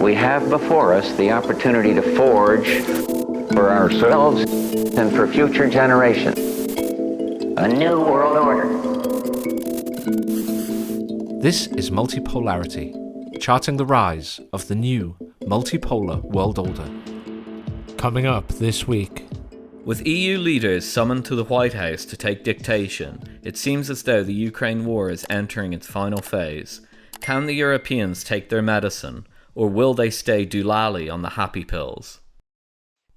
we have before us the opportunity to forge for ourselves and for future generations a new world order. This is Multipolarity, charting the rise of the new multipolar world order. Coming up this week. With EU leaders summoned to the White House to take dictation, it seems as though the Ukraine war is entering its final phase. Can the Europeans take their medicine, or will they stay doolally on the happy pills?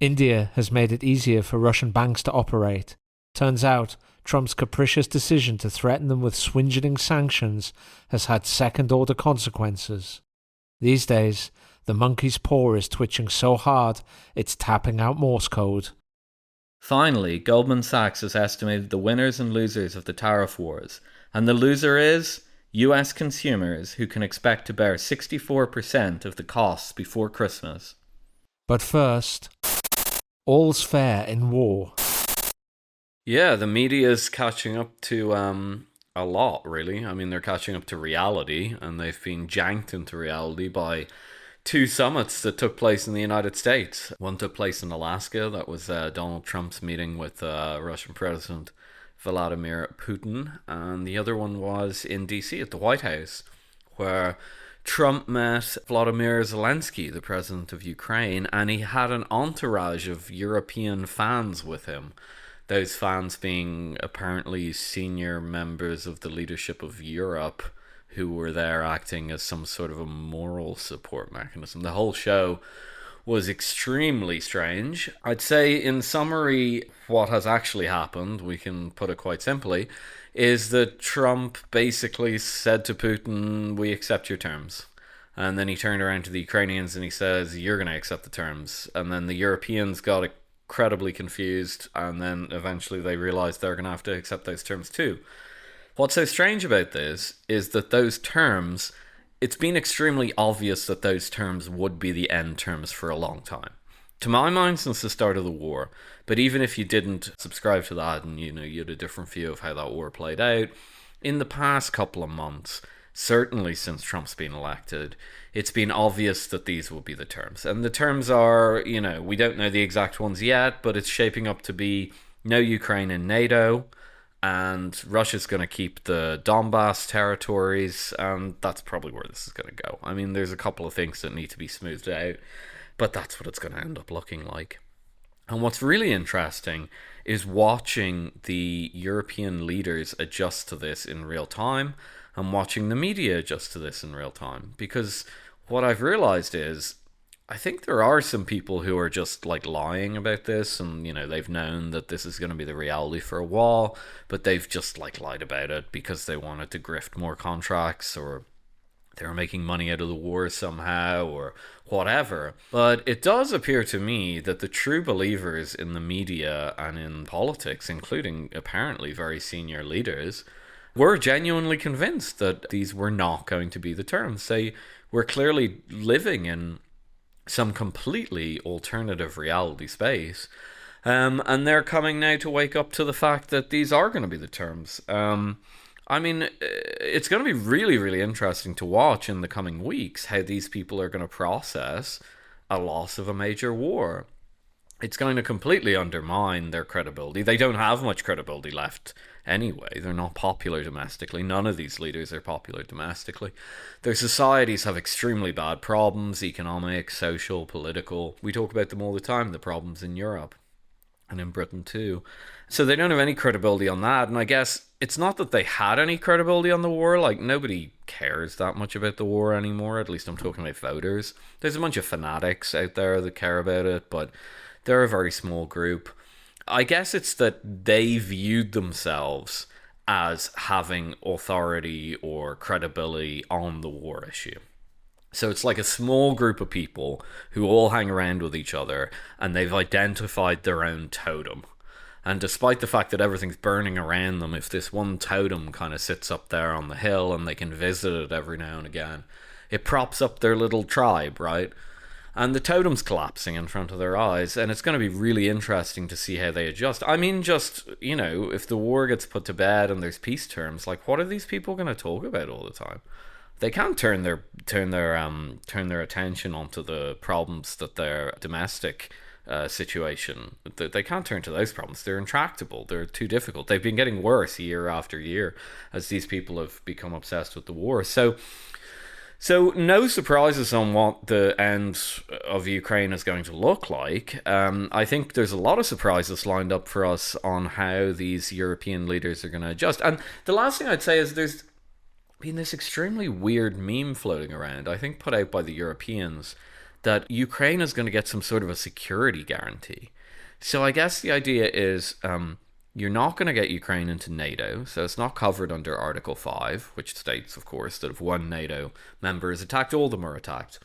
India has made it easier for Russian banks to operate. Turns out, Trump's capricious decision to threaten them with swingeing sanctions has had second-order consequences. These days, the monkey's paw is twitching so hard it's tapping out Morse code. Finally, Goldman Sachs has estimated the winners and losers of the tariff wars, and the loser is US consumers, who can expect to bear 64% of the costs before Christmas. But first, all's fair in war. Yeah, the media's catching up to a lot, really. I mean, they're catching up to reality, and they've been janked into reality by two summits that took place in the United States. One took place in Alaska. That was Donald Trump's meeting with Russian President Vladimir Putin. And the other one was in DC at the White House, where Trump met Volodymyr Zelensky, the president of Ukraine, and he had an entourage of European fans with him. Those fans being apparently senior members of the leadership of Europe who were there acting as some sort of a moral support mechanism. The whole show was extremely strange. I'd say, in summary, what has actually happened, we can put it quite simply, is that Trump basically said to Putin, "We accept your terms." And then he turned around to the Ukrainians and he says, "You're going to accept the terms." And then the Europeans got incredibly confused, and then eventually they realized they're going to have to accept those terms too. What's so strange about this is that those terms, it's been extremely obvious that those terms would be the end terms for a long time. To my mind, since the start of the war. But even if you didn't subscribe to that and you had a different view of how that war played out, in the past couple of months, certainly since Trump's been elected, it's been obvious that these will be the terms. And the terms are, we don't know the exact ones yet, but it's shaping up to be no Ukraine in NATO, and Russia's going to keep the Donbass territories, and that's probably where this is going to go. I mean, there's a couple of things that need to be smoothed out, but that's what it's going to end up looking like. And what's really interesting is watching the European leaders adjust to this in real time, and watching the media adjust to this in real time. Because what I've realized is, I think there are some people who are just lying about this, and they've known that this is going to be the reality for a while, but they've just lied about it because they wanted to grift more contracts, or they were making money out of the war somehow, or whatever. But it does appear to me that the true believers in the media and in politics, including apparently very senior leaders, were genuinely convinced that these were not going to be the terms. They were clearly living in some completely alternative reality space, and they're coming now to wake up to the fact that these are going to be the terms. I mean, it's going to be really, really interesting to watch in the coming weeks how these people are going to process a loss of a major war. It's going to completely undermine their credibility. They don't have much credibility left anyway. They're not popular domestically. None of these leaders are popular domestically. Their societies have extremely bad problems, economic, social, political. We talk about them all the time, the problems in Europe and in Britain too. So they don't have any credibility on that. And I guess it's not that they had any credibility on the war. Nobody cares that much about the war anymore. At least I'm talking about voters. There's a bunch of fanatics out there that care about it, but they're a very small group. I guess it's that they viewed themselves as having authority or credibility on the war issue. So it's like a small group of people who all hang around with each other, and they've identified their own totem. And despite the fact that everything's burning around them, if this one totem kind of sits up there on the hill and they can visit it every now and again, it props up their little tribe, right? And the totem's collapsing in front of their eyes, and it's going to be really interesting to see how they adjust. I mean, just, if the war gets put to bed and there's peace terms, what are these people going to talk about all the time? they can't turn their attention onto the problems that their domestic situation. They can't turn to those problems. They're intractable. They're too difficult. They've been getting worse year after year as these people have become obsessed with the war. So no surprises on what the end of Ukraine is going to look like. I think there's a lot of surprises lined up for us on how these European leaders are going to adjust. And the last thing I'd say is there's been this extremely weird meme floating around, I think put out by the Europeans, that Ukraine is going to get some sort of a security guarantee. So I guess the idea is you're not going to get Ukraine into NATO, so it's not covered under Article 5, which states, of course, that if one NATO member is attacked, all of them are attacked.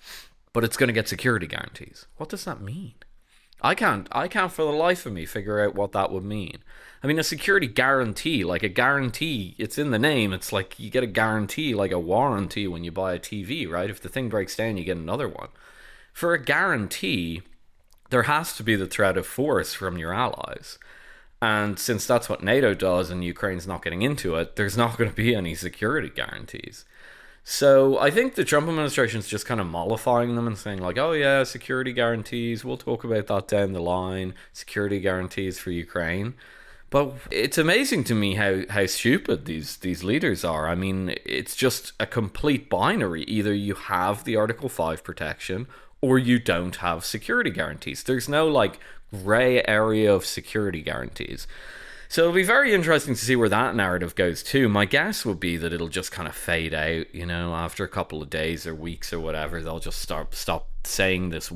But it's going to get security guarantees. What does that mean? I can't for the life of me figure out what that would mean. I mean, a security guarantee, like a guarantee, it's in the name. It's like you get a guarantee, like a warranty when you buy a TV, right? If the thing breaks down, you get another one. For a guarantee, there has to be the threat of force from your allies. And since that's what NATO does and Ukraine's not getting into it, there's not going to be any security guarantees. So I think the Trump administration is just kind of mollifying them and saying like, oh yeah, security guarantees, we'll talk about that down the line, security guarantees for Ukraine. But it's amazing to me how stupid these leaders are. I mean, it's just a complete binary. Either you have the Article 5 protection or you don't have security guarantees. There's no like gray area of security guarantees. So it'll be very interesting to see where that narrative goes too. My guess would be that it'll just kind of fade out, after a couple of days or weeks or whatever. They'll just stop saying this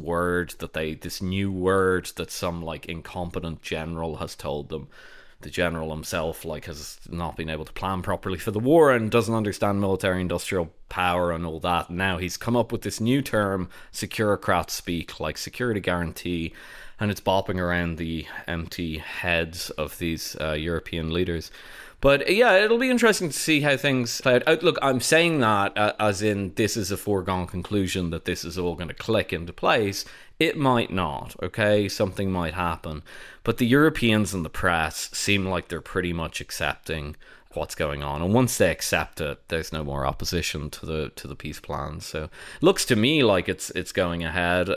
new word that some like incompetent general has told them. The general himself has not been able to plan properly for the war and doesn't understand military industrial power and all that. Now he's come up with this new term, securocrat speak, like security guarantee, and it's bopping around the empty heads of these European leaders. But yeah, it'll be interesting to see how things play out. Look, I'm saying that as in this is a foregone conclusion that this is all going to click into place. It might not, okay? Something might happen. But the Europeans and the press seem like they're pretty much accepting what's going on. And once they accept it, there's no more opposition to the peace plan. So it looks to me like it's going ahead.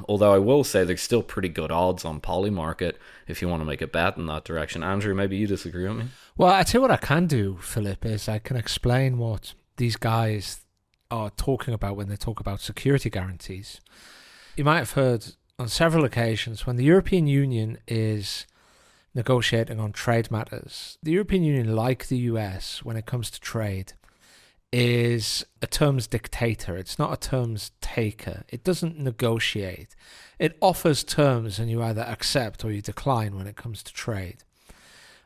Although I will say there's still pretty good odds on Polymarket if you want to make a bet in that direction. Andrew, maybe you disagree with me? Well, I tell you what I can do, Philip, is I can explain what these guys are talking about when they talk about security guarantees. You might have heard on several occasions when the European Union is negotiating on trade matters, the European Union, like the US, when it comes to trade, is a terms dictator. It's not a terms taker. It doesn't negotiate. It offers terms and you either accept or you decline when it comes to trade.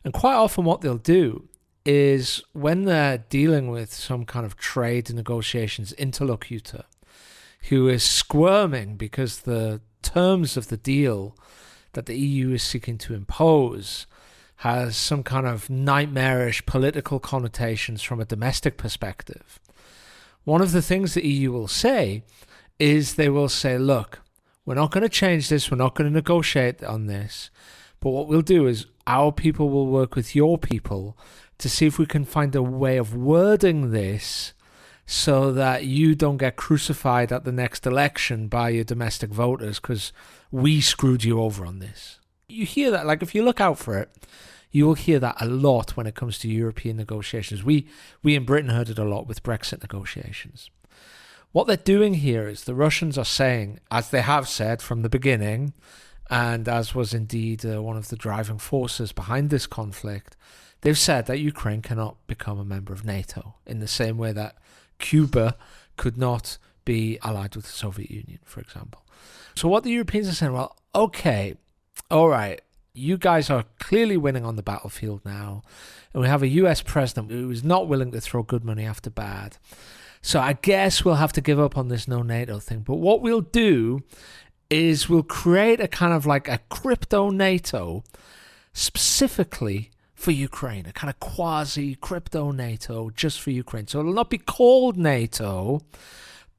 And quite often what they'll do is when they're dealing with some kind of trade negotiations interlocutor who is squirming because the terms of the deal that the EU is seeking to impose has some kind of nightmarish political connotations from a domestic perspective. One of the things the EU will say is they will say, look, we're not going to change this, we're not going to negotiate on this, but what we'll do is our people will work with your people to see if we can find a way of wording this so that you don't get crucified at the next election by your domestic voters because we screwed you over on this. You hear that, like if you look out for it, you will hear that a lot when it comes to European negotiations. We in Britain heard it a lot with Brexit negotiations. What they're doing here is the Russians are saying, as they have said from the beginning, and as was indeed one of the driving forces behind this conflict, they've said that Ukraine cannot become a member of NATO in the same way that Cuba could not be allied with the Soviet Union, for example. So what the Europeans are saying, well, okay, all right, you guys are clearly winning on the battlefield now, and we have a US president who is not willing to throw good money after bad. So I guess we'll have to give up on this no NATO thing. But what we'll do is we'll create a kind of like a crypto NATO specifically for Ukraine, a kind of quasi-crypto NATO just for Ukraine. So it'll not be called NATO,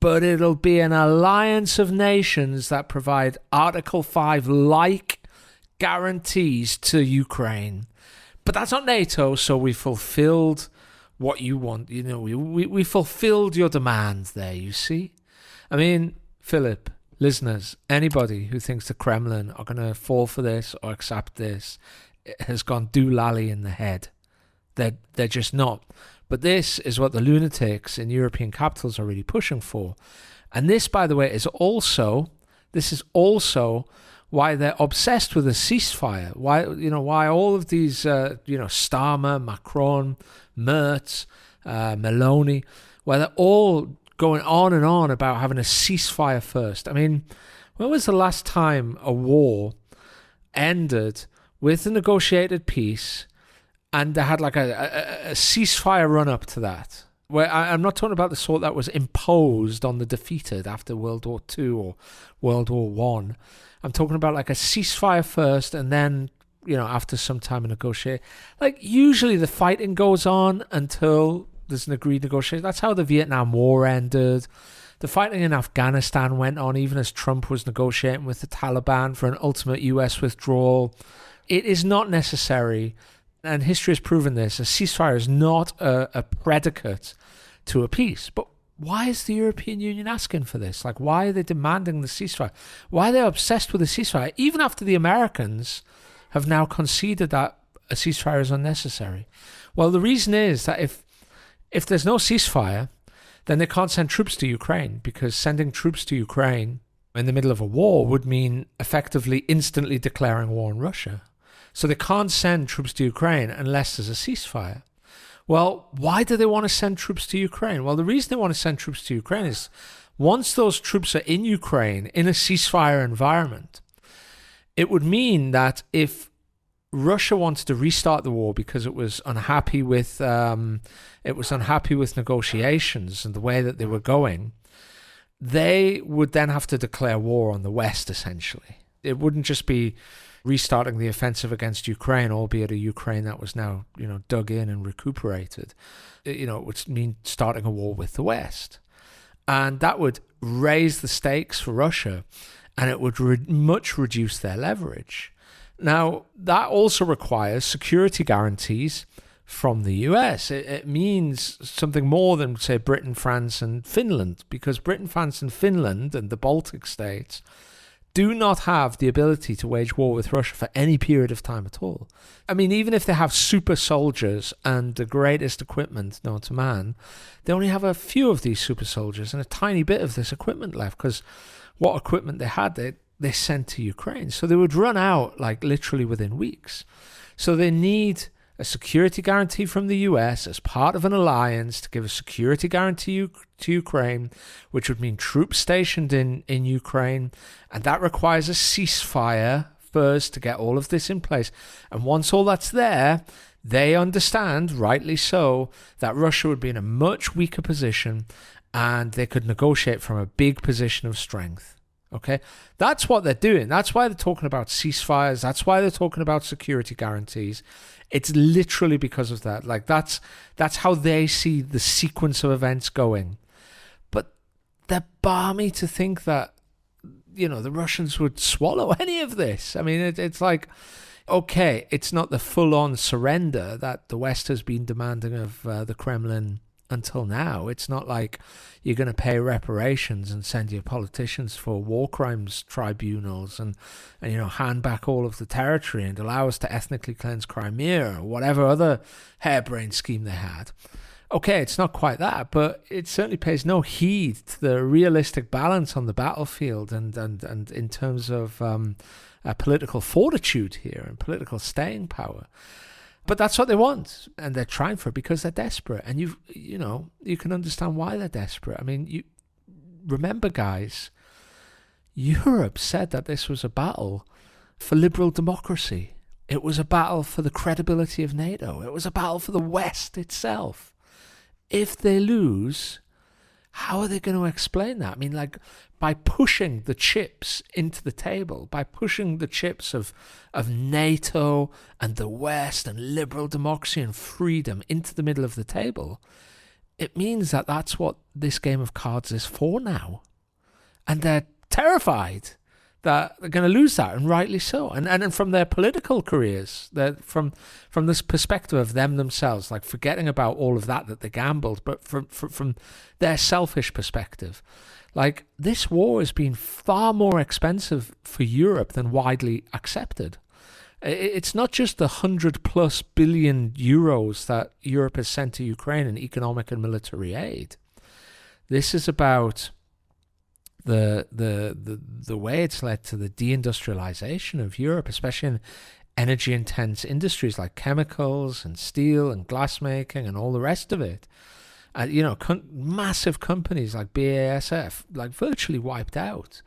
but it'll be an alliance of nations that provide Article 5-like guarantees to Ukraine. But that's not NATO, so we fulfilled what you want. You know, we fulfilled your demands there, you see? I mean, Philip, listeners, anybody who thinks the Kremlin are going to fall for this or accept this has gone doolally in the head. They're just not. But this is what the lunatics in European capitals are really pushing for. And this, by the way, is also why they're obsessed with a ceasefire. Why all of these, Starmer, Macron, Merz, Meloni, why they're all going on and on about having a ceasefire first. I mean, when was the last time a war ended with a negotiated peace and they had like a ceasefire run up to that? Where I'm not talking about the sort that was imposed on the defeated after World War II or World War One. I'm talking about like a ceasefire first and then, after some time of negotiate. Like usually the fighting goes on until there's an agreed negotiation. That's how the Vietnam War ended. The fighting in Afghanistan went on even as Trump was negotiating with the Taliban for an ultimate US withdrawal. It is not necessary, and history has proven this, a ceasefire is not a predicate to a peace. But why is the European Union asking for this? Like, why are they demanding the ceasefire? Why are they obsessed with the ceasefire, even after the Americans have now conceded that a ceasefire is unnecessary? Well, the reason is that if there's no ceasefire, then they can't send troops to Ukraine, because sending troops to Ukraine in the middle of a war would mean effectively instantly declaring war on Russia. So they can't send troops to Ukraine unless there's a ceasefire. Well, why do they want to send troops to Ukraine? Well, the reason they want to send troops to Ukraine is once those troops are in Ukraine in a ceasefire environment, it would mean that if Russia wanted to restart the war because it was unhappy with negotiations and the way that they were going, they would then have to declare war on the West, essentially. It wouldn't just be restarting the offensive against Ukraine, albeit a Ukraine that was now, dug in and recuperated. It would mean starting a war with the West. And that would raise the stakes for Russia, and it would much reduce their leverage. Now, that also requires security guarantees from the US. It means something more than, say, Britain, France, and Finland, because Britain, France, and Finland and the Baltic states do not have the ability to wage war with Russia for any period of time at all. I mean, even if they have super soldiers and the greatest equipment known to man, they only have a few of these super soldiers and a tiny bit of this equipment left, because what equipment they had, they sent to Ukraine. So they would run out, like, literally within weeks. So they need a security guarantee from the US as part of an alliance to give a security guarantee to Ukraine, which would mean troops stationed in Ukraine. And that requires a ceasefire first to get all of this in place. And once all that's there, they understand, rightly so, that Russia would be in a much weaker position and they could negotiate from a big position of strength. Okay, that's what they're doing. That's why they're talking about ceasefires. That's why they're talking about security guarantees. It's literally because of that. Like that's how they see the sequence of events going. But they're balmy to think that, the Russians would swallow any of this. I mean, it's like, okay, it's not the full-on surrender that the West has been demanding of the Kremlin until now. It's not like you're going to pay reparations and send your politicians for war crimes tribunals and hand back all of the territory and allow us to ethnically cleanse Crimea or whatever other harebrained scheme they had. Okay, it's not quite that, but it certainly pays no heed to the realistic balance on the battlefield and in terms of political fortitude here and political staying power. But that's what they want, and they're trying for it because they're desperate. And you can understand why they're desperate. I mean, you remember, guys, Europe said that this was a battle for liberal democracy. It was a battle for the credibility of NATO. It was a battle for the West itself. If they lose, how are they going to explain that? I mean, like, by pushing the chips into the table, by pushing the chips of NATO and the West and liberal democracy and freedom into the middle of the table, it means that that's what this game of cards is for now. And they're terrified. that they're going to lose that, and rightly so. And from their political careers, from this perspective of them themselves, like forgetting about all of that they gambled, but from their selfish perspective, like this war has been far more expensive for Europe than widely accepted. It's not just the 100+ billion euros that Europe has sent to Ukraine in economic and military aid. This is about the way it's led to the deindustrialization of Europe, especially in energy-intense industries like chemicals and steel and glassmaking and all the rest of it. Massive companies like BASF, like virtually wiped out,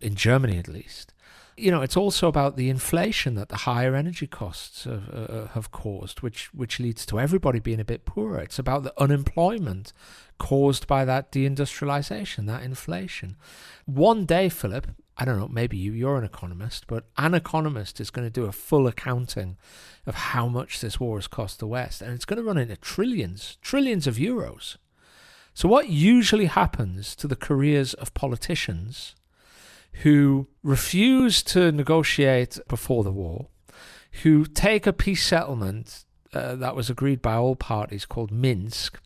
in Germany at least. It's also about the inflation that the higher energy costs have caused, which leads to everybody being a bit poorer. It's about the unemployment caused by that deindustrialization, that inflation. One day, Philip, I don't know, maybe you're an economist, but an economist is going to do a full accounting of how much this war has cost the West, and it's going to run into trillions of euros. So what usually happens to the careers of politicians who refuse to negotiate before the war, who take a peace settlement that was agreed by all parties called Minsk,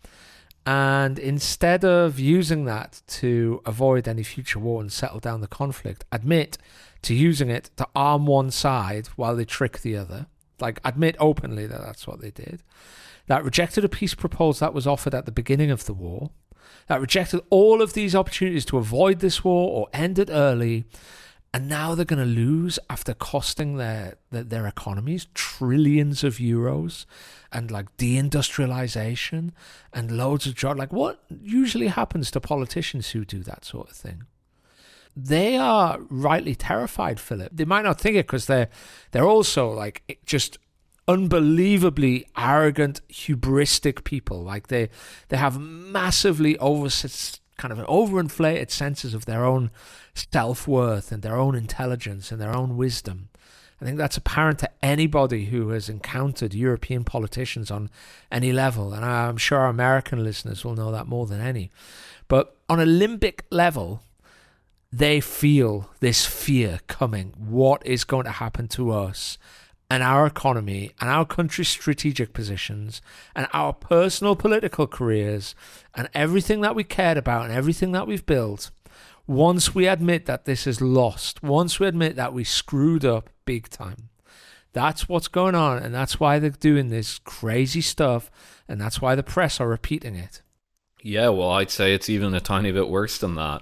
and instead of using that to avoid any future war and settle down the conflict, admit to using it to arm one side while they trick the other, like admit openly that that's what they did, that rejected a peace proposal that was offered at the beginning of the war, that rejected all of these opportunities to avoid this war or end it early, and now they're going to lose after costing their economies trillions of euros, and like deindustrialization and loads of jobs. Like, what usually happens to politicians who do that sort of thing? They are rightly terrified, Philip. They might not think it because they're also like just unbelievably arrogant, hubristic people. Like they have massively overinflated senses of their own self-worth and their own intelligence and their own wisdom. I think that's apparent to anybody who has encountered European politicians on any level, and I'm sure our American listeners will know that more than any. But on a limbic level, they feel this fear coming. What is going to happen to us and our economy and our country's strategic positions and our personal political careers and everything that we cared about and everything that we've built, once we admit that this is lost, once we admit that we screwed up big time. That's what's going on, and that's why they're doing this crazy stuff, and that's why the press are repeating it. Yeah, well, I'd say it's even a tiny bit worse than that.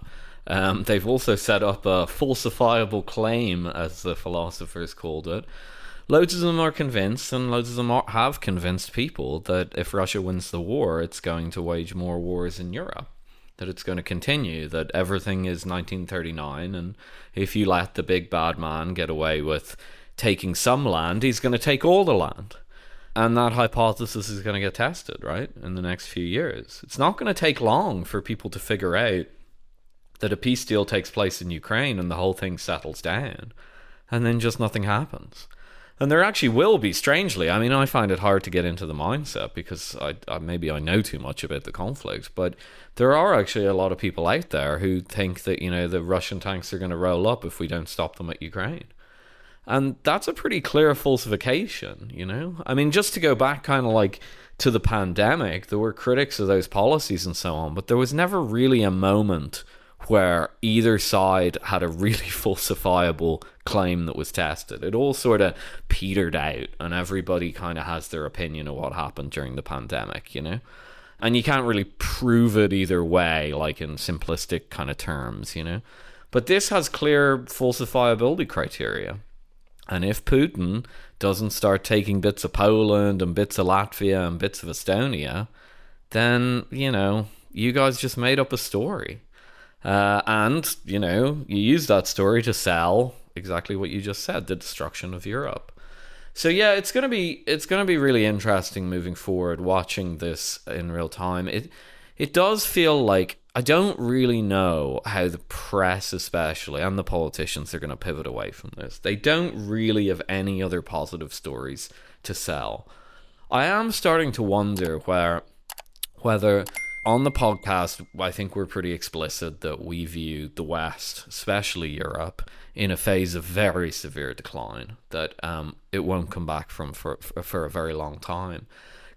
They've also set up a falsifiable claim, as the philosophers called it. Loads of them are convinced, and loads of them have convinced people that if Russia wins the war, it's going to wage more wars in Europe, that it's going to continue, that everything is 1939, and if you let the big bad man get away with taking some land, he's going to take all the land. And that hypothesis is going to get tested, right, in the next few years. It's not going to take long for people to figure out that a peace deal takes place in Ukraine and the whole thing settles down, and then just nothing happens. And there actually will be, strangely. I mean, I find it hard to get into the mindset because maybe I know too much about the conflict, but there are actually a lot of people out there who think that, the Russian tanks are going to roll up if we don't stop them at Ukraine. And that's a pretty clear falsification, I mean, just to go back kind of like to the pandemic, there were critics of those policies and so on, but there was never really a moment where either side had a really falsifiable claim that was tested. It all sort of petered out, and everybody kind of has their opinion of what happened during the pandemic, And you can't really prove it either way, like in simplistic kind of terms, But this has clear falsifiability criteria. And if Putin doesn't start taking bits of Poland and bits of Latvia and bits of Estonia, then, you guys just made up a story. And, you use that story to sell exactly what you just said, the destruction of Europe. So yeah, it's gonna be really interesting moving forward, watching this in real time. It does feel like I don't really know how the press, especially, and the politicians are going to pivot away from this. They don't really have any other positive stories to sell. I am starting to wonder whether On the podcast, I think we're pretty explicit that we view the West, especially Europe, in a phase of very severe decline that it won't come back from for a very long time.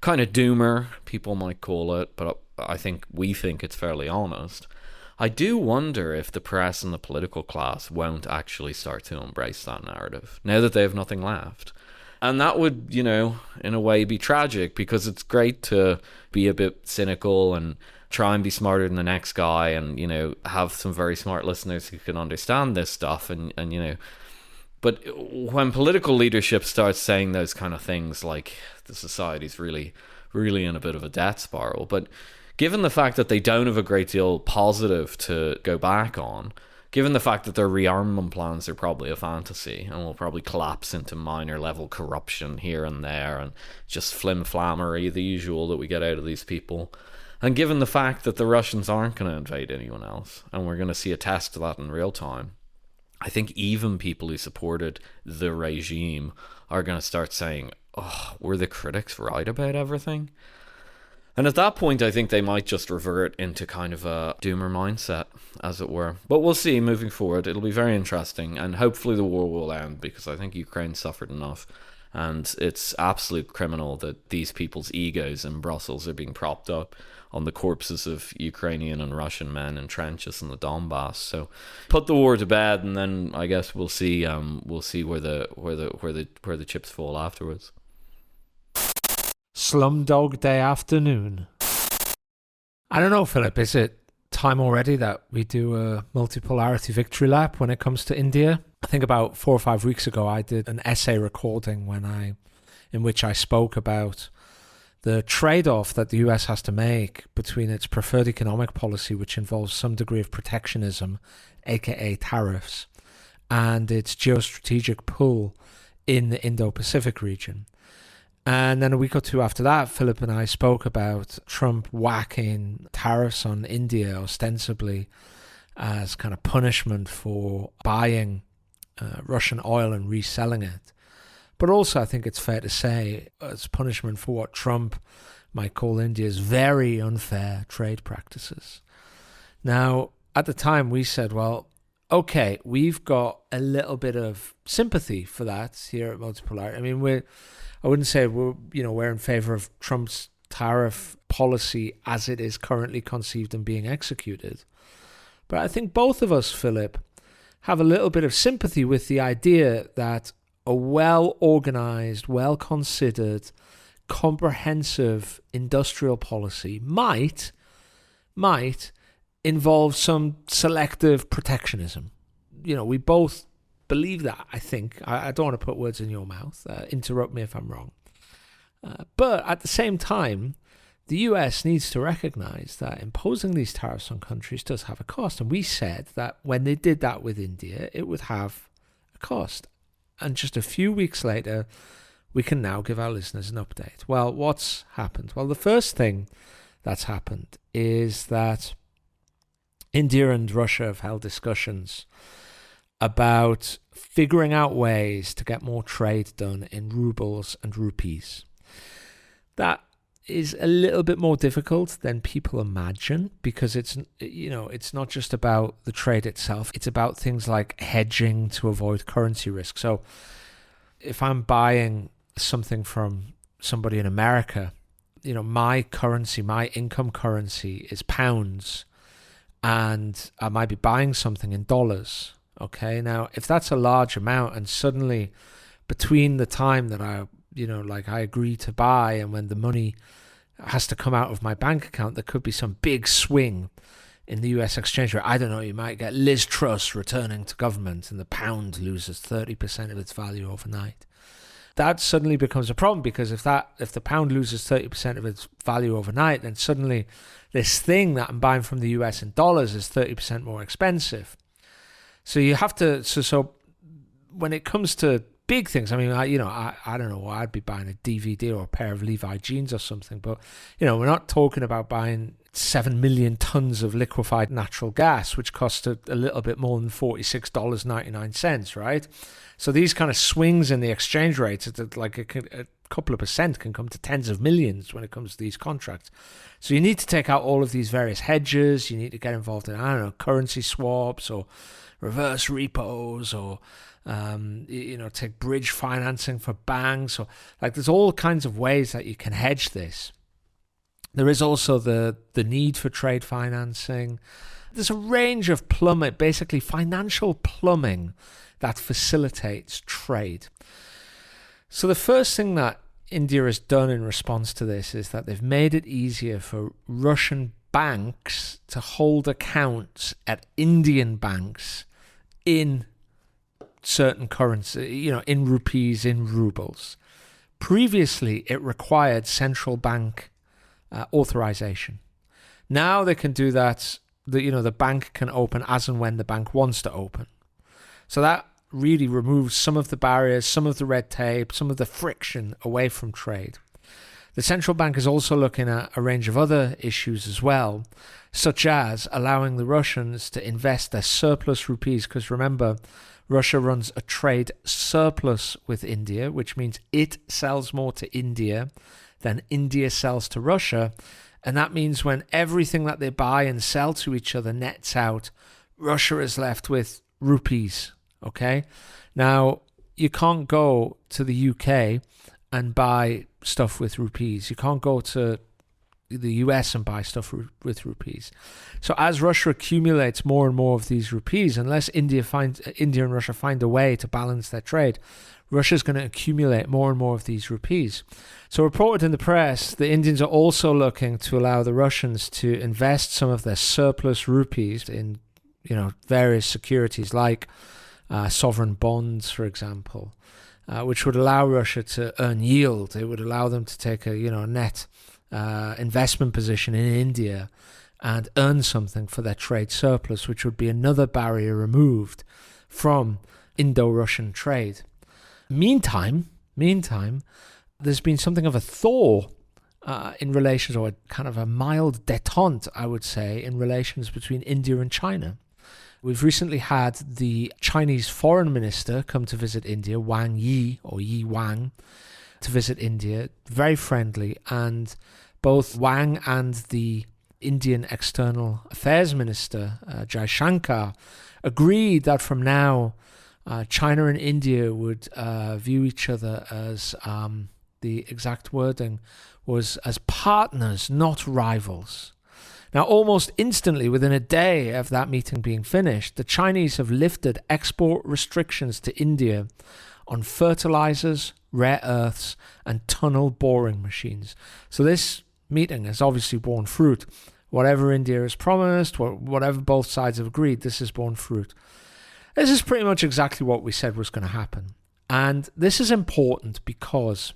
Kind of doomer, people might call it, but we think it's fairly honest. I do wonder if the press and the political class won't actually start to embrace that narrative now that they have nothing left. And that would, in a way be tragic, because it's great to be a bit cynical and try and be smarter than the next guy and, have some very smart listeners who can understand this stuff. But when political leadership starts saying those kind of things, like the society's really, really in a bit of a death spiral. But given the fact that they don't have a great deal positive to go back on, given the fact that their rearmament plans are probably a fantasy and will probably collapse into minor level corruption here and there and just flim-flammery, the usual that we get out of these people, and given the fact that the Russians aren't going to invade anyone else and we're going to see a test of that in real time, I think even people who supported the regime are going to start saying, oh, were the critics right about everything? And at that point, I think they might just revert into kind of a doomer mindset, as it were. But we'll see moving forward. It'll be very interesting, and hopefully the war will end, because I think Ukraine suffered enough. And it's absolute criminal that these people's egos in Brussels are being propped up on the corpses of Ukrainian and Russian men in trenches in the Donbass. So put the war to bed, and then I guess we'll see where the chips fall afterwards. Slumdog Day Afternoon. I don't know, Philip, is it time already that we do a multipolarity victory lap when it comes to India? I think about 4 or 5 weeks ago I did an essay recording in which I spoke about the trade-off that the US has to make between its preferred economic policy, which involves some degree of protectionism, aka tariffs, and its geostrategic pull in the Indo-Pacific region. And then a week or two after that, Philip and I spoke about Trump whacking tariffs on India ostensibly as kind of punishment for buying Russian oil and reselling it. But also, I think it's fair to say, as punishment for what Trump might call India's very unfair trade practices. Now, at the time, we said, well, okay, we've got a little bit of sympathy for that here at Multipolarity. I mean, I wouldn't say we're in favor of Trump's tariff policy as it is currently conceived and being executed. But I think both of us, Philip, have a little bit of sympathy with the idea that a well-organized, well-considered, comprehensive industrial policy might involve some selective protectionism. We both believe that, I think. I don't want to put words in your mouth. Interrupt me if I'm wrong. But at the same time, the US needs to recognize that imposing these tariffs on countries does have a cost. And we said that when they did that with India, it would have a cost. And just a few weeks later, we can now give our listeners an update. Well, what's happened? Well, the first thing that's happened is that India and Russia have held discussions about figuring out ways to get more trade done in rubles and rupees. That is a little bit more difficult than people imagine, because it's not just about the trade itself. It's about things like hedging to avoid currency risk. So if I'm buying something from somebody in America, my currency, my income currency is pounds, and I might be buying something in dollars. Okay, now if that's a large amount, and suddenly between the time that I agree to buy and when the money has to come out of my bank account, there could be some big swing in the US exchange rate. I don't know, you might get Liz Truss returning to government and the pound loses 30% of its value overnight. That suddenly becomes a problem, because if the pound loses 30% of its value overnight, then suddenly this thing that I'm buying from the US in dollars is 30% more expensive. So you have to, so when it comes to big things, I mean, I don't know, I'd be buying a DVD or a pair of Levi jeans or something, but, we're not talking about buying 7 million tons of liquefied natural gas, which cost a little bit more than $46.99, right? So these kind of swings in the exchange rates, like couple of percent can come to tens of millions when it comes to these contracts. So you need to take out all of these various hedges. You need to get involved in, I don't know, currency swaps or reverse repos, or take bridge financing for banks, or like there's all kinds of ways that you can hedge this. There is also the need for trade financing. There's a range of basically financial plumbing that facilitates trade. So the first thing that India has done in response to this is that they've made it easier for Russian banks to hold accounts at Indian banks in certain currency, in rupees, in rubles. Previously, it required central bank authorization. Now they can do that. The bank can open as and when the bank wants to open. So that really removes some of the barriers, some of the red tape, some of the friction away from trade. The central bank is also looking at a range of other issues as well, such as allowing the Russians to invest their surplus rupees, because remember, Russia runs a trade surplus with India, which means it sells more to India than India sells to Russia. And that means when everything that they buy and sell to each other nets out, Russia is left with rupees. Okay? Now, you can't go to the UK and buy stuff with rupees. You can't go to the US and buy stuff with rupees. So as Russia accumulates more and more of these rupees, unless India and Russia find a way to balance their trade, Russia's going to accumulate more and more of these rupees. So reported in the press, the Indians are also looking to allow the Russians to invest some of their surplus rupees in, various securities like sovereign bonds, for example, which would allow Russia to earn yield. It would allow them to take a net investment position in India and earn something for their trade surplus, which would be another barrier removed from Indo-Russian trade. Meantime, there's been something of a thaw in relations, or a kind of a mild détente, I would say, in relations between India and China. We've recently had the Chinese foreign minister come to visit India, Wang Yi, or Yi Wang, to visit India, very friendly, and both Wang and the Indian External Affairs Minister, Jai Shankar, agreed that from now China and India would view each other as, the exact wording was, as partners, not rivals. Now, almost instantly, within a day of that meeting being finished, the Chinese have lifted export restrictions to India on fertilizers, rare earths, and tunnel boring machines. So this meeting has obviously borne fruit. Whatever India has promised, whatever both sides have agreed, this has borne fruit. This is pretty much exactly what we said was going to happen. And this is important because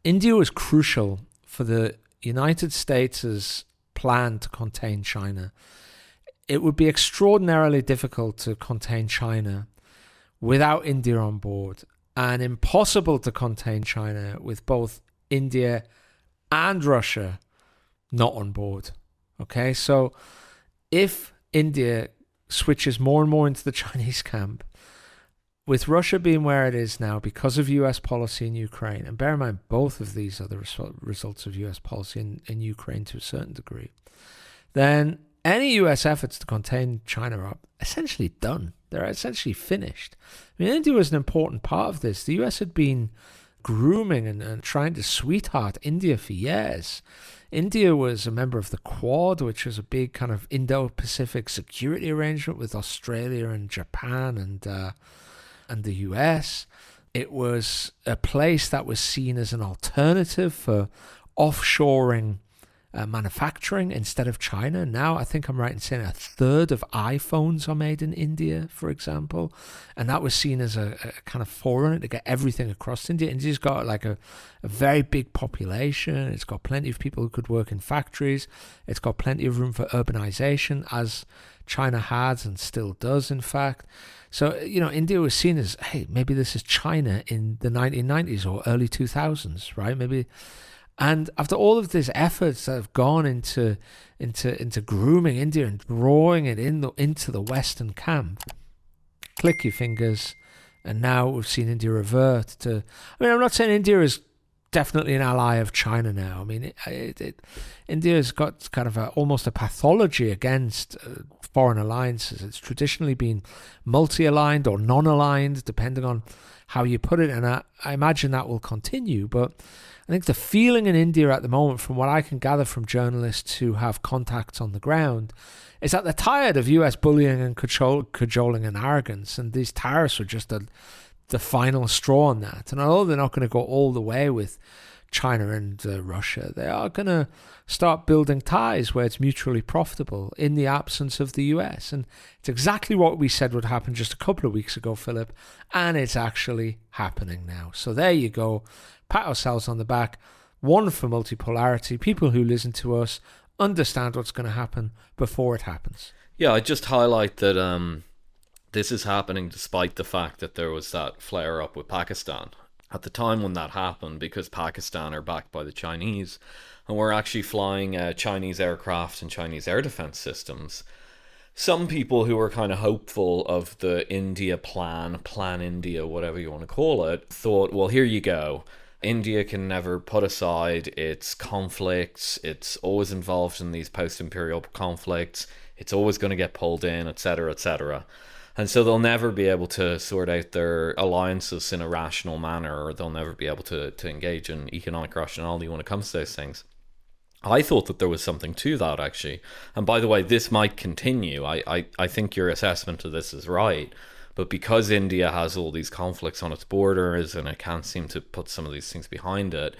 India was crucial for the United States' plan to contain China. It would be extraordinarily difficult to contain China without India on board, and impossible to contain China with both India and Russia not on board. Okay, so if India switches more and more into the Chinese camp, with Russia being where it is now because of US policy in Ukraine, and bear in mind both of these are the results of US policy in Ukraine to a certain degree, then any US efforts to contain China are essentially done. They're essentially finished. I mean, India was an important part of this. The US had been grooming and trying to sweetheart India for years. India was a member of the Quad, which was a big kind of Indo-Pacific security arrangement with Australia and Japan and the US. It was a place that was seen as an alternative for offshoring manufacturing instead of China. Now, I think I'm right in saying a third of iPhones are made in India, for example. And that was seen as a kind of forerunner to get everything across India. India's got like a very big population. It's got plenty of people who could work in factories. It's got plenty of room for urbanization, as China has and still does, in fact. So, India was seen as, hey, maybe this is China in the 1990s or early 2000s, right? Maybe. And after all of these efforts that have gone into grooming India and drawing it into the Western camp, click your fingers, And now we've seen India revert to... I mean, I'm not saying India is definitely an ally of China now. I mean, India's got kind of almost a pathology against foreign alliances. It's traditionally been multi-aligned or non-aligned, depending on how you put it. And I imagine that will continue. But I think the feeling in India at the moment, from what I can gather from journalists who have contacts on the ground, is that they're tired of US bullying and cajoling and arrogance. And these tariffs are just the final straw on that. And although they're not going to go all the way with China and Russia, they are going to start building ties where it's mutually profitable in the absence of the US. And it's exactly what we said would happen just a couple of weeks ago, Philip, and it's actually happening now. So there you go. Pat ourselves on the back. One for multipolarity. People who listen to us understand what's going to happen before it happens. Yeah, I just highlight that this is happening despite the fact that there was that flare-up with Pakistan. At the time when that happened, because Pakistan are backed by the Chinese, and we're actually flying Chinese aircraft and Chinese air defense systems, some people who were kind of hopeful of the India plan India, whatever you want to call it, thought, well, here you go. India can never put aside its conflicts. It's always involved in these post-imperial conflicts. It's always going to get pulled in, etc., etc. And so they'll never be able to sort out their alliances in a rational manner, or they'll never be able to engage in economic rationality when it comes to those things. I thought that there was something to that, actually. And by the way, this might continue. I think your assessment of this is right. But because India has all these conflicts on its borders and it can't seem to put some of these things behind it,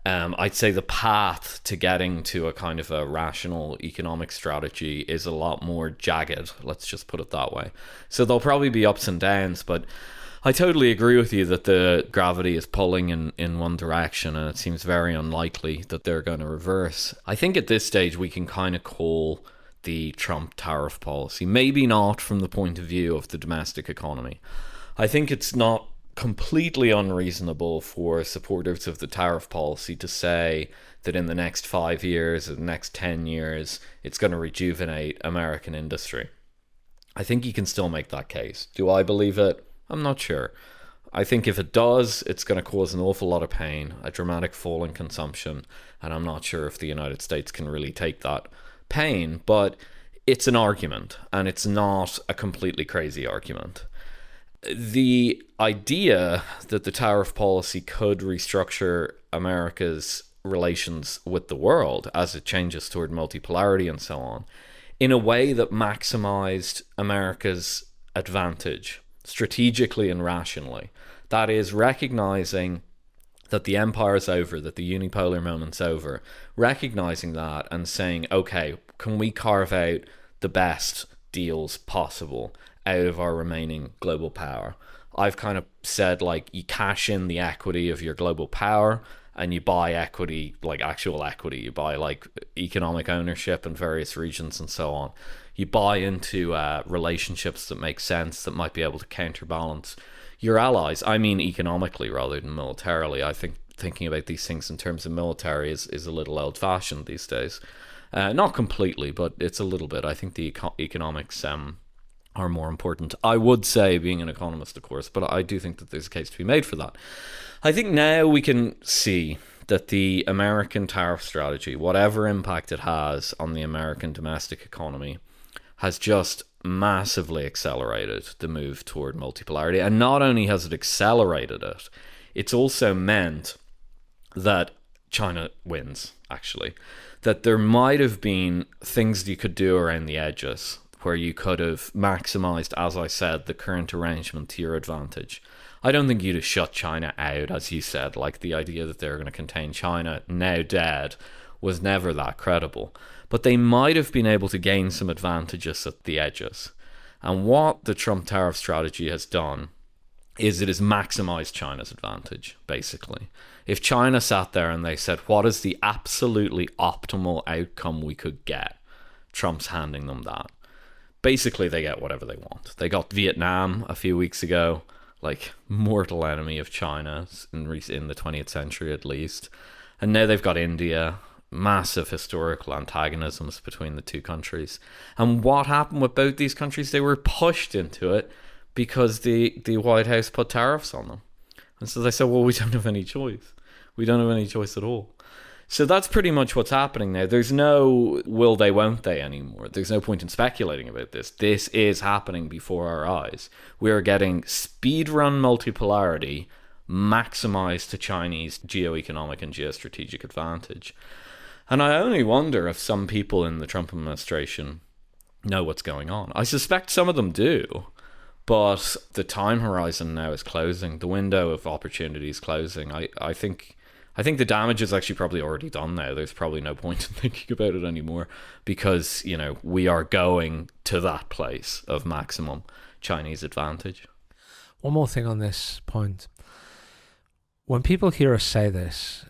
I'd say the path to getting to a kind of a rational economic strategy is a lot more jagged. Let's just put it that way. So there'll probably be ups and downs, but I totally agree with you that the gravity is pulling in one direction, and it seems very unlikely that they're going to reverse. I think at this stage we can kind of call the Trump tariff policy, maybe not from the point of view of the domestic economy. I think it's not completely unreasonable for supporters of the tariff policy to say that in the next 5 years or the next 10 years, it's going to rejuvenate American industry. I think you can still make that case. Do I believe it? I'm not sure. I think if it does, it's going to cause an awful lot of pain, a dramatic fall in consumption, and I'm not sure if the United States can really take that pain, but it's an argument, and it's not a completely crazy argument. The idea that the tariff policy could restructure America's relations with the world as it changes toward multipolarity and so on, in a way that maximized America's advantage strategically and rationally, that is, recognizing that the empire's over, that the unipolar moment's over, recognizing that and saying, okay, can we carve out the best deals possible out of our remaining global power? I've kind of said, like, you cash in the equity of your global power and you buy equity, like actual equity. You buy like economic ownership in various regions and so on. You buy into relationships that make sense, that might be able to counterbalance your allies. I mean economically rather than militarily. I think thinking about these things in terms of military is a little old-fashioned these days. Not completely, but it's a little bit. I think the economics are more important. I would say, being an economist, of course, but I do think that there's a case to be made for that. I think now we can see that the American tariff strategy, whatever impact it has on the American domestic economy, has just massively accelerated the move toward multipolarity. And not only has it accelerated it, it's also meant that China wins, actually. That there might have been things you could do around the edges where you could have maximized, as I said, the current arrangement to your advantage. I don't think you'd have shut China out, as you said. Like, the idea that they're going to contain China, now dead, was never that credible. But they might have been able to gain some advantages at the edges. And what the Trump tariff strategy has done is it has maximized China's advantage, basically. If China sat there and they said, what is the absolutely optimal outcome we could get? Trump's handing them that. Basically, they get whatever they want. They got Vietnam a few weeks ago, like mortal enemy of China in the 20th century at least. And now they've got India, massive historical antagonisms between the two countries. And what happened with both these countries? They were pushed into it because the White House put tariffs on them. And so they said, well, we don't have any choice. We don't have any choice at all. So that's pretty much what's happening now. There's no will they, won't they anymore. There's no point in speculating about this. This is happening before our eyes. We are getting speedrun multipolarity maximized to Chinese geoeconomic and geostrategic advantage. And I only wonder if some people in the Trump administration know what's going on. I suspect some of them do, but the time horizon now is closing. The window of opportunity is closing. I think the damage is actually probably already done now. There's probably no point in thinking about it anymore because, we are going to that place of maximum Chinese advantage. One more thing on this point. When people hear us say this,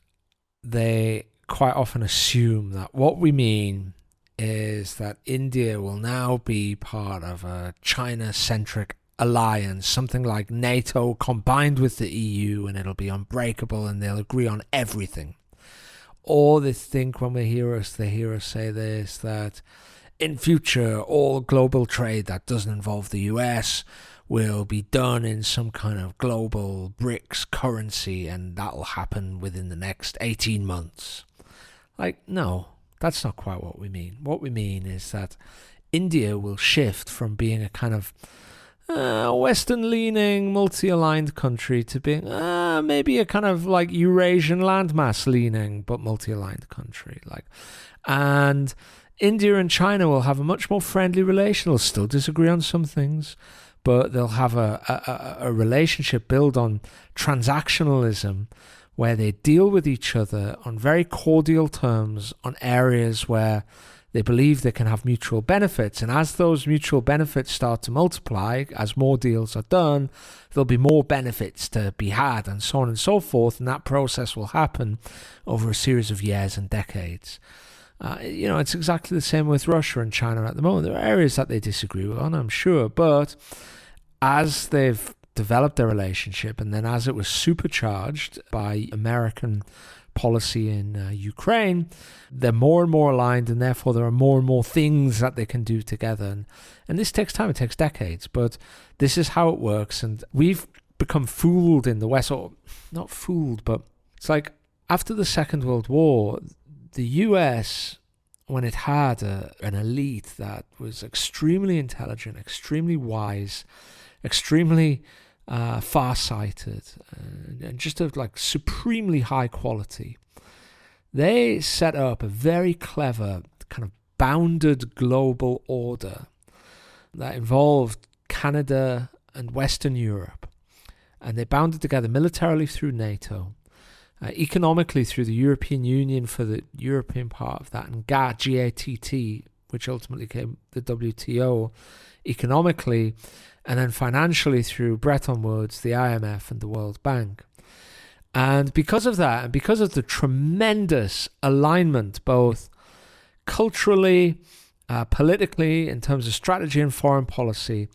they quite often assume that what we mean is that India will now be part of a China-centric alliance, something like NATO combined with the EU, and it'll be unbreakable and they'll agree on everything. Or they think when they hear us say this, that in future all global trade that doesn't involve the US will be done in some kind of global BRICS currency, and that'll happen within the next 18 months. No, that's not quite what we mean. What we mean is that India will shift from being a kind of Western-leaning, multi-aligned country to being maybe a kind of like Eurasian landmass-leaning, but multi-aligned country. And India and China will have a much more friendly relation. They'll still disagree on some things, but they'll have a relationship built on transactionalism, where they deal with each other on very cordial terms on areas where they believe they can have mutual benefits. And as those mutual benefits start to multiply, as more deals are done, there'll be more benefits to be had, and so on and so forth. And that process will happen over a series of years and decades. It's exactly the same with Russia and China at the moment. There are areas that they disagree on, I'm sure, but as they've developed their relationship, and then as it was supercharged by American policy in Ukraine, they're more and more aligned, and therefore there are more and more things that they can do together. And this takes time, it takes decades, but this is how it works. And we've become fooled in the West, or not fooled, but it's like after the Second World War, the US, when it had an elite that was extremely intelligent, extremely wise, extremely far-sighted, and just of supremely high quality, they set up a very clever kind of bounded global order that involved Canada and Western Europe, and they bounded together militarily through NATO, economically through the European Union for the European part of that, and GATT, which ultimately became the WTO, economically, and then financially through Bretton Woods, the IMF, and the World Bank. And because of that, and because of the tremendous alignment, both culturally, politically, in terms of strategy and foreign policy,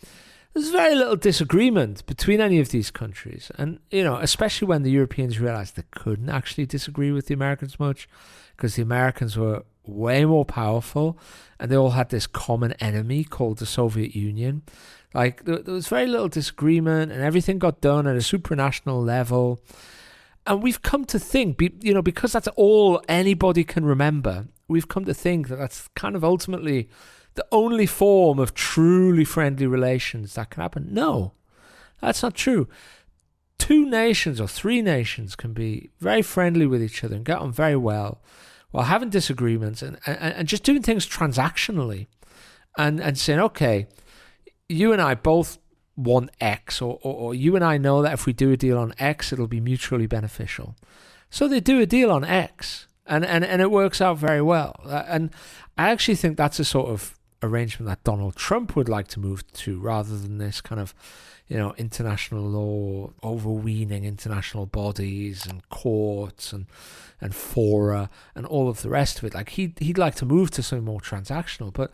there's very little disagreement between any of these countries. And, especially when the Europeans realized they couldn't actually disagree with the Americans much, because the Americans were way more powerful, and they all had this common enemy called the Soviet Union. There was very little disagreement, and everything got done at a supranational level. And we've come to think, because that's all anybody can remember, we've come to think that that's kind of ultimately the only form of truly friendly relations that can happen. No, that's not true. 2 nations or 3 nations can be very friendly with each other and get on very well while having disagreements and just doing things transactionally and saying, okay, you and I both want X, or you and I know that if we do a deal on X, it'll be mutually beneficial. So they do a deal on X, and it works out very well. And I actually think that's a sort of arrangement that Donald Trump would like to move to, rather than this kind of, international law, overweening international bodies and courts and fora and all of the rest of it. He'd like to move to something more transactional, but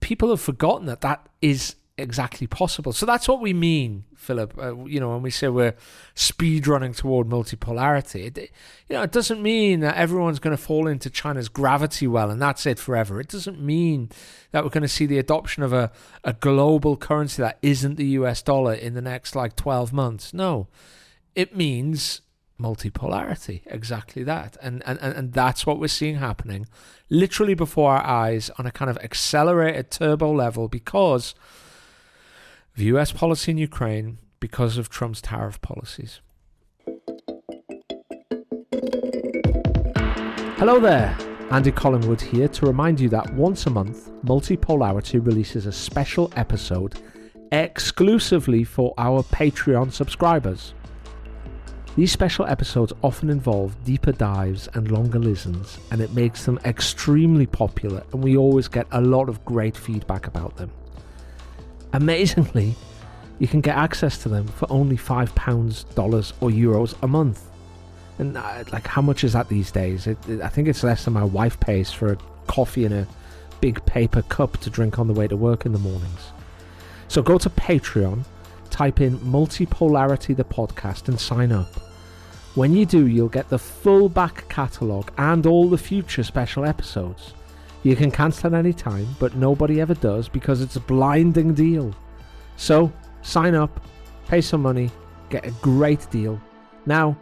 people have forgotten that is exactly possible. So that's what we mean, Philip, when we say we're speed running toward multipolarity. It doesn't mean that everyone's going to fall into China's gravity well and that's it forever. It doesn't mean that we're going to see the adoption of a global currency that isn't the US dollar in the next 12 months. No, it means multipolarity, exactly that. And that's what we're seeing happening literally before our eyes on a kind of accelerated turbo level because of US policy in Ukraine, because of Trump's tariff policies. Hello there, Andy Collingwood here to remind you that once a month, Multipolarity releases a special episode exclusively for our Patreon subscribers. These special episodes often involve deeper dives and longer listens, and it makes them extremely popular, and we always get a lot of great feedback about them. Amazingly, you can get access to them for only £5, dollars, or euros a month. And how much is that these days? I think it's less than my wife pays for a coffee in a big paper cup to drink on the way to work in the mornings. So go to Patreon, type in Multipolarity the podcast and sign up. When you do, you'll get the full back catalogue and all the future special episodes. You can cancel at any time, but nobody ever does because it's a blinding deal. So, sign up, pay some money, get a great deal. Now,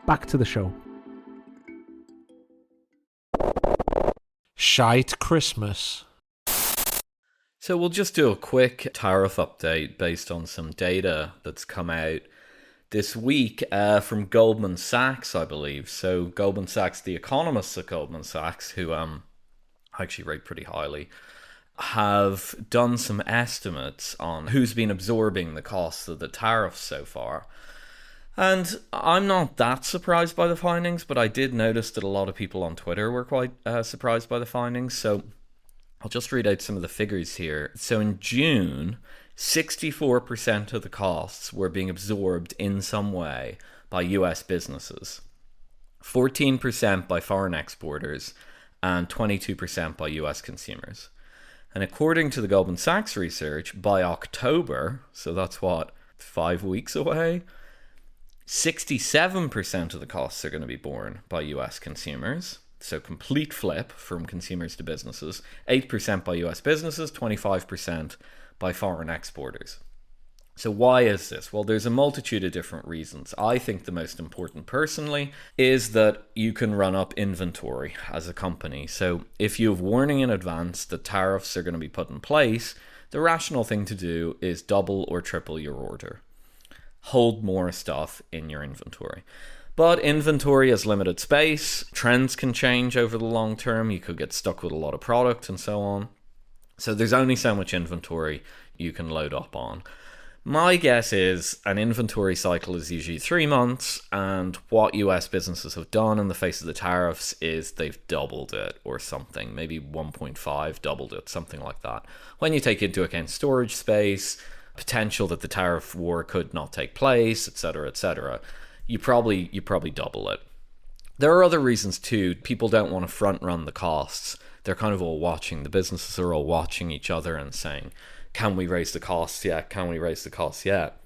back to the show. Shite Christmas. So we'll just do a quick tariff update based on some data that's come out this week from Goldman Sachs, I believe. So Goldman Sachs, the economists at Goldman Sachs, who I actually rate pretty highly, have done some estimates on who's been absorbing the costs of the tariffs so far. And I'm not that surprised by the findings, but I did notice that a lot of people on Twitter were quite surprised by the findings. So I'll just read out some of the figures here. So in June, 64% of the costs were being absorbed in some way by US businesses, 14% by foreign exporters, and 22% by US consumers. And according to the Goldman Sachs research, by October, so that's 5 weeks away, 67% of the costs are going to be borne by US consumers. So complete flip from consumers to businesses. 8% by US businesses, 25% by foreign exporters. So why is this? Well, there's a multitude of different reasons. I think the most important personally is that you can run up inventory as a company. So if you have warning in advance that tariffs are going to be put in place, the rational thing to do is double or triple your order. Hold more stuff in your inventory. But inventory has limited space. Trends can change over the long term. You could get stuck with a lot of product and so on. So there's only so much inventory you can load up on. My guess is an inventory cycle is usually 3 months, and what US businesses have done in the face of the tariffs is they've doubled it or something, maybe 1.5 doubled it, something like that. When you take into account storage space, potential that the tariff war could not take place, etc., you probably double it. There are other reasons too. People don't want to front run the costs. They're kind of all watching. The businesses are all watching each other and saying, can we raise the costs yet? Can we raise the costs yet?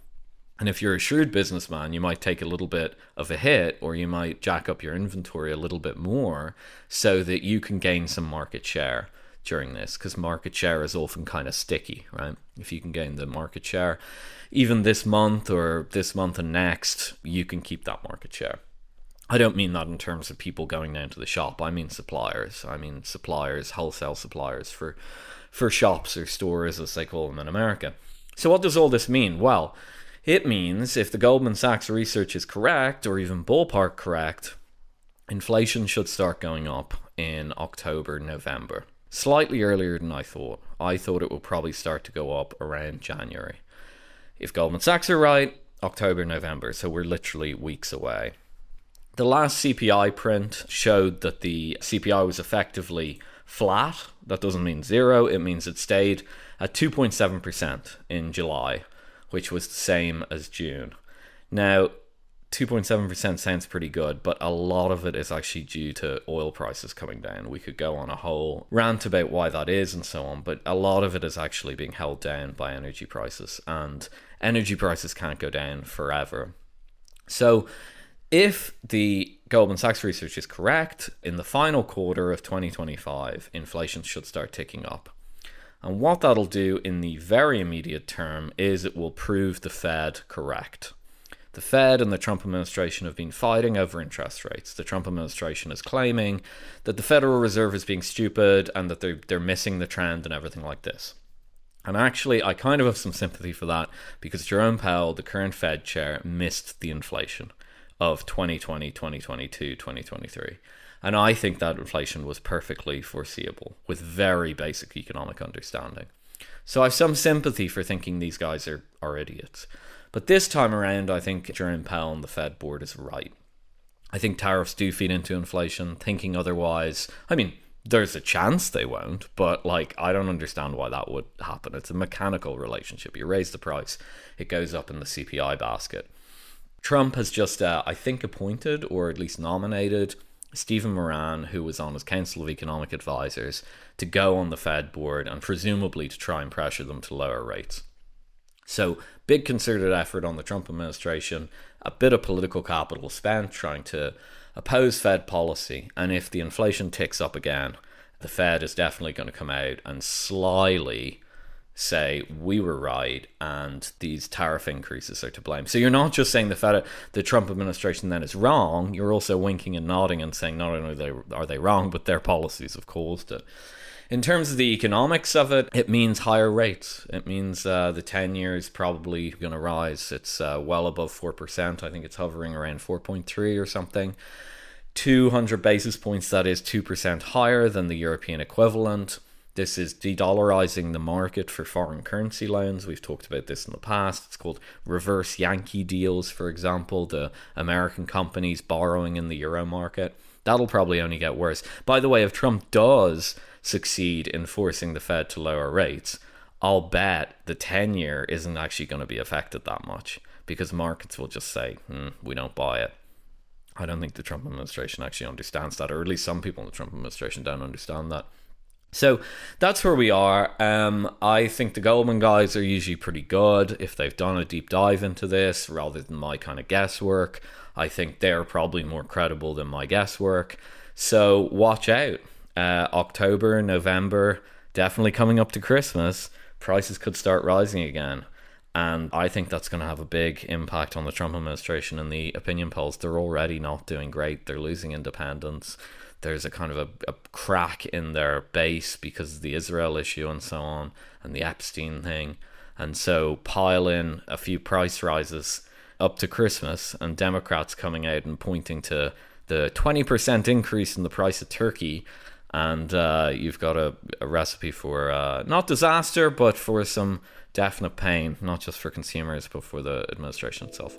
And if you're a shrewd businessman, you might take a little bit of a hit, or you might jack up your inventory a little bit more so that you can gain some market share during this, because market share is often kind of sticky, right? If you can gain the market share, even this month or this month and next, you can keep that market share. I don't mean that in terms of people going down to the shop. I mean suppliers. I mean suppliers, wholesale suppliers for shops or stores, as they call them in America. So what does all this mean? Well, it means if the Goldman Sachs research is correct, or even ballpark correct, inflation should start going up in October, November. Slightly earlier than I thought. I thought it would probably start to go up around January. If Goldman Sachs are right, October, November. So we're literally weeks away. The last CPI print showed that the CPI was effectively flat. That doesn't mean zero. It means it stayed at 2.7% in July, which was the same as June. Now, 2.7% sounds pretty good, but a lot of it is actually due to oil prices coming down. We could go on a whole rant about why that is and so on, but a lot of it is actually being held down by energy prices, and energy prices can't go down forever. So if the Goldman Sachs research is correct, in the final quarter of 2025, inflation should start ticking up. And what that'll do in the very immediate term is it will prove the Fed correct. The Fed and the Trump administration have been fighting over interest rates. The Trump administration is claiming that the Federal Reserve is being stupid and that they're missing the trend and everything like this. And actually, I kind of have some sympathy for that because Jerome Powell, the current Fed chair, missed the inflation of 2020, 2022, 2023. And I think that inflation was perfectly foreseeable with very basic economic understanding. So I have some sympathy for thinking these guys are idiots. But this time around, I think Jerome Powell and the Fed board is right. I think tariffs do feed into inflation. Thinking otherwise, I mean, there's a chance they won't, but I don't understand why that would happen. It's a mechanical relationship. You raise the price, it goes up in the CPI basket. Trump has just, I think, appointed or at least nominated Stephen Moran, who was on his Council of Economic Advisors, to go on the Fed board and presumably to try and pressure them to lower rates. So, big concerted effort on the Trump administration, a bit of political capital spent trying to oppose Fed policy. And if the inflation ticks up again, the Fed is definitely going to come out and slyly say, we were right and these tariff increases are to blame. So you're not just saying the Trump administration then is wrong, you're also winking and nodding and saying not only are they wrong, but their policies have caused it. In terms of the economics of it, it means higher rates. It means the 10-year is probably going to rise. It's well above 4%. I think it's hovering around 4.3 or something. 200 basis points, that is 2% higher than the European equivalent. This is de-dollarizing the market for foreign currency loans. We've talked about this in the past. It's called reverse Yankee deals, for example, the American companies borrowing in the euro market. That'll probably only get worse. By the way, if Trump does succeed in forcing the Fed to lower rates, I'll bet the 10-year isn't actually going to be affected that much because markets will just say, we don't buy it. I don't think the Trump administration actually understands that, or at least some people in the Trump administration don't understand that. So that's where we are. I think the Goldman guys are usually pretty good if they've done a deep dive into this rather than my kind of guesswork. I think they're probably more credible than my guesswork. So watch out. October, November, definitely coming up to Christmas, prices could start rising again. And I think that's going to have a big impact on the Trump administration in the opinion polls. They're already not doing great. They're losing independence. There's a kind of a crack in their base because of the Israel issue and so on, and the Epstein thing. And so pile in a few price rises up to Christmas, and Democrats coming out and pointing to the 20% increase in the price of turkey, and you've got a recipe for not disaster, but for some definite pain, not just for consumers, but for the administration itself.